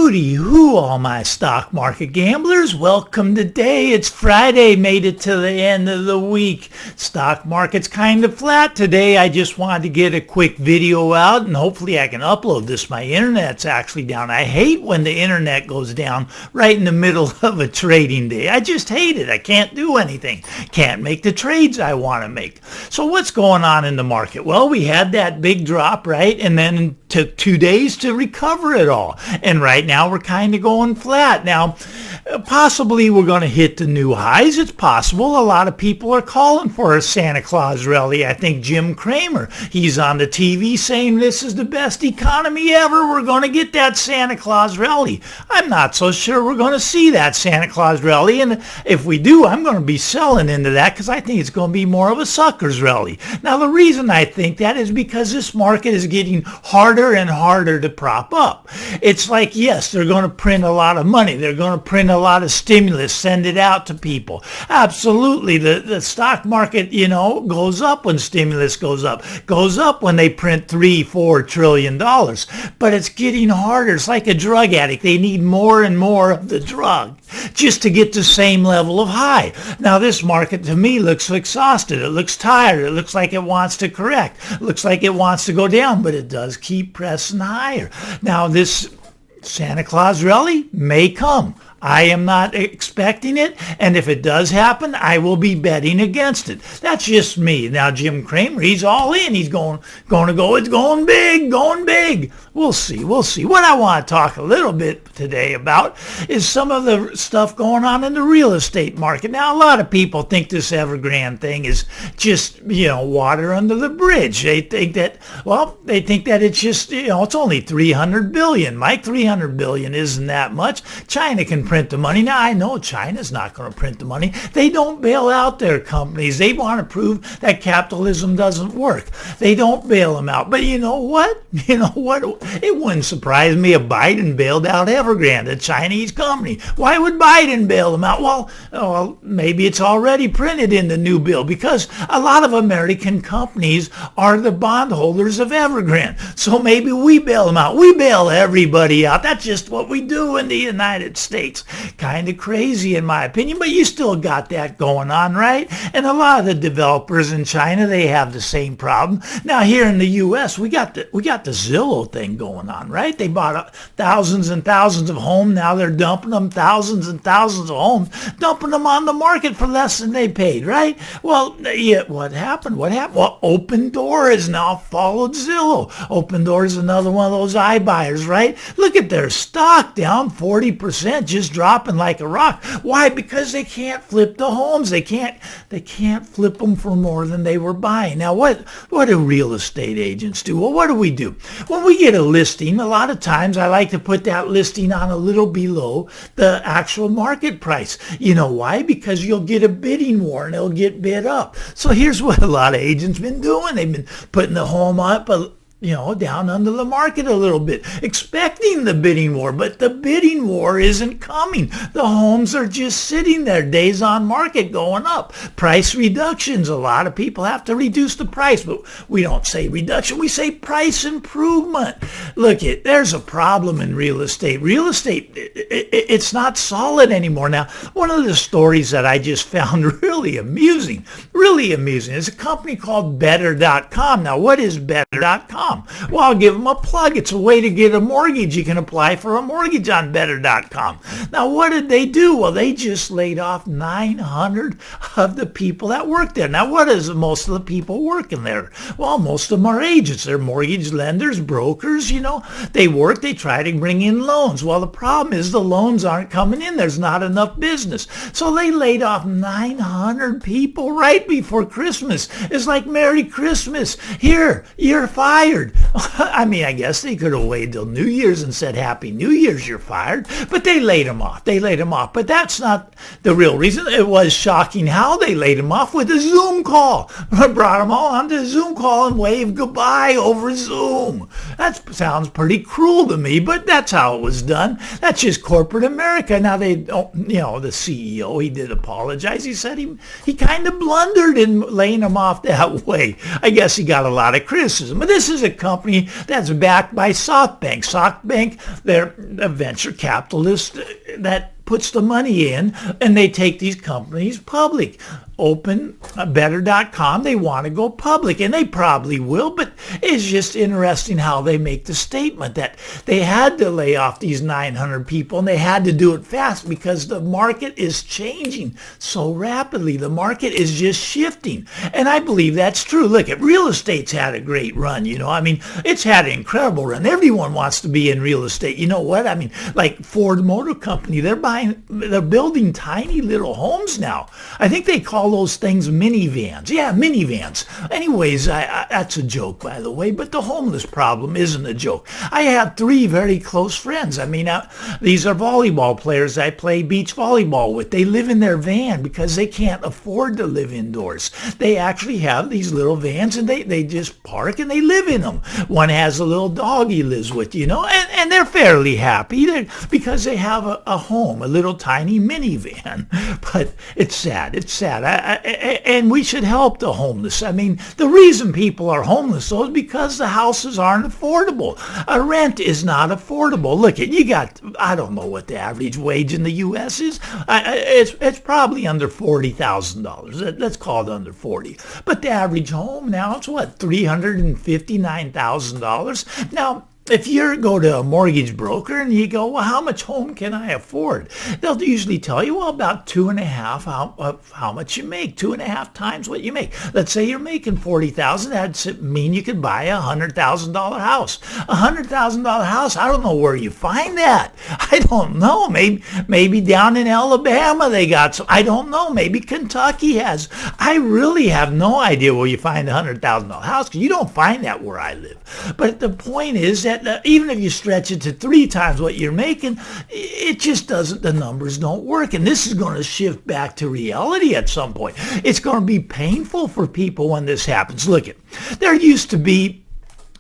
Hooty hoo, all my stock market gamblers. Welcome today. It's Friday, made it to the end of the week. Stock market's kind of flat today. I just wanted to get a quick video out and hopefully I can upload this. My internet's actually down. I hate when the internet goes down right in the middle of a trading day. I just hate it. I can't do anything. Can't make the trades I want to make. So what's going on in the market? Well, we had that big drop, right? And then it took 2 days to recover it all. And right now we're kind of going flat. Now, possibly we're going to hit the new highs. It's possible. A lot of people are calling for a Santa Claus rally. I think Jim Cramer, he's on the TV saying this is the best economy ever. We're going to get that Santa Claus rally. I'm not so sure we're going to see that Santa Claus rally. And if we do, I'm going to be selling into that because I think it's going to be more of a sucker's rally. Now, the reason I think that is because this market is getting harder and harder to prop up. It's like, yes, they're going to print a lot of money. They're going to print a lot of stimulus, send it out to people. Absolutely. The stock market, goes up when stimulus goes up when they print $3-4 trillion. But it's getting harder. It's like a drug addict. They need more and more of the drug just to get the same level of high. Now, this market to me looks exhausted. It looks tired. It looks like it wants to correct. It looks like it wants to go down, but it does keep pressing higher. Now, this Santa Claus rally may come. I am not expecting it, and if it does happen, I will be betting against it. That's just me. Now, Jim Cramer, he's all in. He's going to go, it's going big. We'll see. What I want to talk a little bit today about is some of the stuff going on in the real estate market. Now, a lot of people think this Evergrande thing is just, water under the bridge. They think that it's just, it's only 300 billion. Mike, 300 billion isn't that much. China can print the money. Now, I know China's not going to print the money. They don't bail out their companies. They want to prove that capitalism doesn't work. They don't bail them out. But you know what? It wouldn't surprise me if Biden bailed out Evergrande, a Chinese company. Why would Biden bail them out? Well, maybe it's already printed in the new bill because a lot of American companies are the bondholders of Evergrande. So maybe we bail them out. We bail everybody out. That's just what we do in the United States. Kind of crazy in my opinion, but you still got that going on, right? And a lot of the developers in China, they have the same problem. Now here in the U.S., we got the Zillow thing going on, right? They bought thousands and thousands of homes. Now they're dumping them, thousands and thousands of homes, dumping them on the market for less than they paid, right? Well, yeah, what happened? Well, Open Door has now followed Zillow. Open Door is another one of those iBuyers, right? Look at their stock down 40%, just dropping like a rock. Why? Because they can't flip the homes. They can't flip them for more than they were buying. Now, what do real estate agents do? Well, what do? When we get a listing, a lot of times I like to put that listing on a little below the actual market price. You know why? Because you'll get a bidding war and it'll get bid up. So here's what a lot of agents been doing. They've been putting the home up down under the market a little bit, expecting the bidding war, but the bidding war isn't coming. The homes are just sitting there, days on market going up. Price reductions, a lot of people have to reduce the price, but we don't say reduction, we say price improvement. Look, there's a problem in real estate. Real estate, it's not solid anymore. Now, one of the stories that I just found really amusing is a company called Bettercom. Now, what is Bettercom? Well, I'll give them a plug. It's a way to get a mortgage. You can apply for a mortgage on Better.com. Now, what did they do? Well, they just laid off 900 of the people that work there. Now, what is most of the people working there? Well, most of them are agents. They're mortgage lenders, brokers, They work, they try to bring in loans. Well, the problem is the loans aren't coming in. There's not enough business. So they laid off 900 people right before Christmas. It's like Merry Christmas. Here, you're fired. I mean, I guess they could have waited till New Year's and said, Happy New Year's, you're fired. But they laid him off. But that's not the real reason. It was shocking how they laid him off with a Zoom call. Brought them all onto a Zoom call and waved goodbye over Zoom. That sounds pretty cruel to me, but that's how it was done. That's just corporate America. Now, the CEO, he did apologize. He said he kind of blundered in laying him off that way. I guess he got a lot of criticism. But this is a company that's backed by Softbank. Softbank, they're a venture capitalist that puts the money in, and they take these companies public. Open Bettercom, they want to go public, and they probably will, but it's just interesting how they make the statement that they had to lay off these 900 people, and they had to do it fast because the market is changing so rapidly. The market is just shifting, and I believe that's true. Look, real estate's had a great run, I mean, it's had an incredible run. Everyone wants to be in real estate. You know what? I mean, like Ford Motor Company, they're building tiny little homes now. I think they call those things minivans. Yeah, minivans. Anyways, that's a joke, by the way, but the homeless problem isn't a joke. I have 3 very close friends. I mean, these are volleyball players I play beach volleyball with. They live in their van because they can't afford to live indoors. They actually have these little vans, and they just park and they live in them. One has a little dog he lives with, and they're fairly happy because they have a home, a little tiny minivan. But it's sad. It's sad. And we should help the homeless. I mean, the reason people are homeless, though, is because the houses aren't affordable. A rent is not affordable. Look, I don't know what the average wage in the U.S. is. It's probably under $40,000. Let's call it under 40. But the average home now, it's what, $359,000? Now, if you go to a mortgage broker and you go, well, how much home can I afford? They'll usually tell you, well, about 2.5 of how much you make, 2.5 times what you make. Let's say you're making $40,000. That'd mean you could buy a $100,000 house. A $100,000 house, I don't know where you find that. I don't know. Maybe down in Alabama they got some. I don't know. Maybe Kentucky has. I really have no idea where you find a $100,000 house, because you don't find that where I live. But the point is that even if you stretch it to 3 times what you're making, it just doesn't, the numbers don't work. And this is going to shift back to reality at some point. It's going to be painful for people when this happens. Look, there used to be,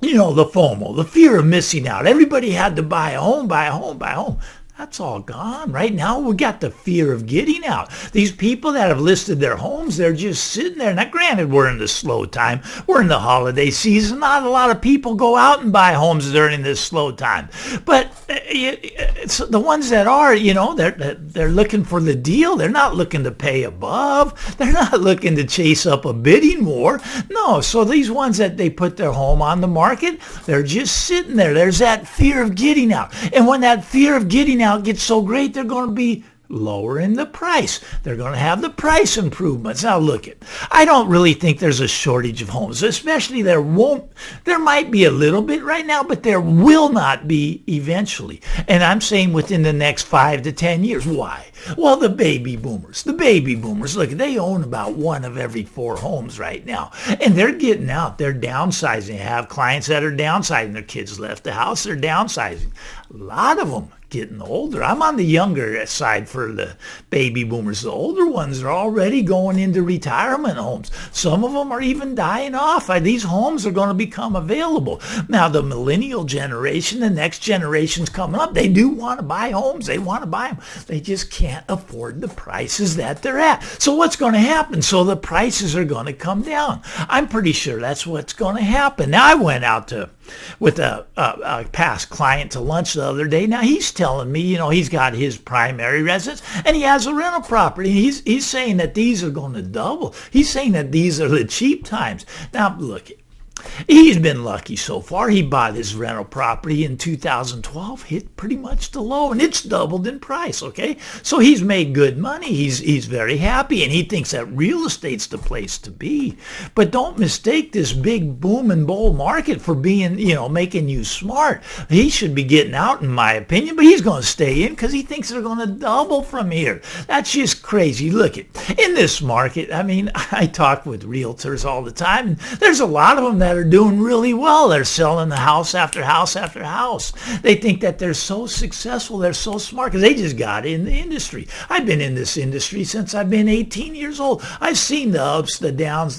the FOMO, the fear of missing out. Everybody had to buy a home, buy a home, buy a home. That's all gone. Right now, we got the fear of getting out. These people that have listed their homes, they're just sitting there. Now, granted, we're in the slow time. We're in the holiday season. Not a lot of people go out and buy homes during this slow time. But it's the ones that are, they're looking for the deal. They're not looking to pay above. They're not looking to chase up a bidding war. No, so these ones that they put their home on the market, they're just sitting there. There's that fear of getting out. And when that fear of getting out gets so great, they're going to be lowering the price. They're going to have the price improvements. Now look, I don't really think there's a shortage of homes, especially there might be a little bit right now, but there will not be eventually. And I'm saying within the next 5 to 10 years. Why? Well, the baby boomers, look, they own about 1 of every 4 homes right now. And they're getting out. They're downsizing. I have clients that are downsizing. Their kids left the house. They're downsizing. A lot of them getting older. I'm on the younger side for the baby boomers. The older ones are already going into retirement homes. Some of them are even dying off. These homes are going to become available. Now, the millennial generation, the next generation's coming up, they do want to buy homes. They want to buy them. They just can't afford the prices that they're at. So what's going to happen? So the prices are going to come down. I'm pretty sure that's what's going to happen. Now, I went out with a past client to lunch the other day. Now, he's telling me, he's got his primary residence and he has a rental property. He's saying that these are going to double. He's saying that these are the cheap times. Now, look, he's been lucky so far. He bought his rental property in 2012, hit pretty much the low, and it's doubled in price, okay? So he's made good money. He's very happy, and he thinks that real estate's the place to be. But don't mistake this big boom and bull market for being, making you smart. He should be getting out, in my opinion, but he's going to stay in because he thinks they're going to double from here. That's just crazy. Look, in this market, I talk with realtors all the time, and there's a lot of them that are doing really well. They're selling the house after house after house. They think that they're so successful, they're so smart because they just got in the industry. I've been in this industry since I've been 18 years old. I've seen the ups, the downs,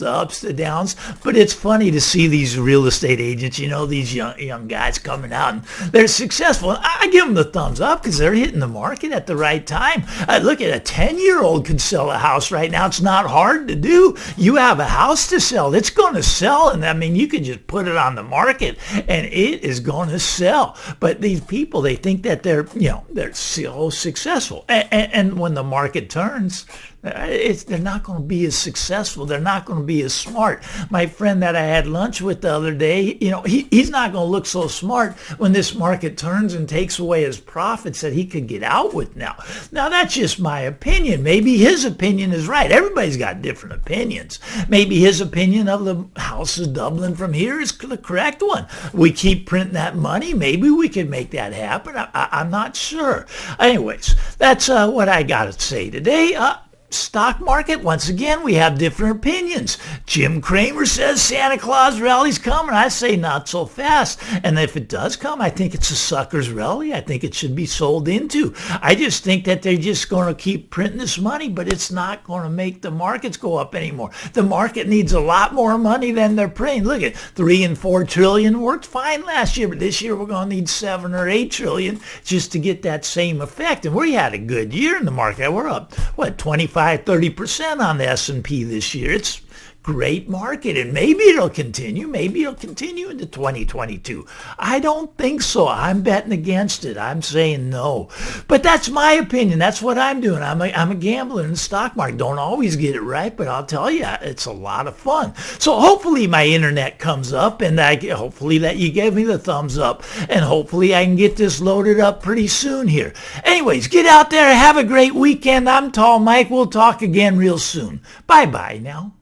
but it's funny to see these real estate agents, these young guys coming out and they're successful. I give them the thumbs up because they're hitting the market at the right time. Look at a 10-year-old could sell a house right now. It's not hard to do. You have a house to sell. It's going to sell, and You could just put it on the market and it is going to sell. But these people, they think that they're so successful. And when the market turns, they're not going to be as successful. They're not going to be as smart. My friend that I had lunch with the other day, he's not going to look so smart when this market turns and takes away his profits that he could get out with now. Now, that's just my opinion. Maybe his opinion is right. Everybody's got different opinions. Maybe his opinion of the House of Dublin from here is the correct one. We keep printing that money. Maybe we can make that happen. I'm not sure. Anyways, that's what I got to say today. Stock market, once again, we have different opinions. Jim Cramer says Santa Claus rally's coming. I say not so fast. And if it does come, I think it's a sucker's rally. I think it should be sold into. I just think that they're just going to keep printing this money, but it's not going to make the markets go up anymore. The market needs a lot more money than they're printing. Look at 3 and 4 trillion worked fine last year, but this year we're going to need 7 or 8 trillion just to get that same effect. And we had a good year in the market. We're up, 25-30% on the S&P this year. It's great market, and maybe it'll continue. Maybe it'll continue into 2022. I don't think so. I'm betting against it. I'm saying no. But that's my opinion. That's what I'm doing. I'm a gambler in the stock market. Don't always get it right, but I'll tell you, it's a lot of fun. So hopefully my internet comes up, and hopefully that you gave me the thumbs up, and hopefully I can get this loaded up pretty soon here. Anyways, get out there. Have a great weekend. I'm Tall Mike. We'll talk again real soon. Bye-bye now.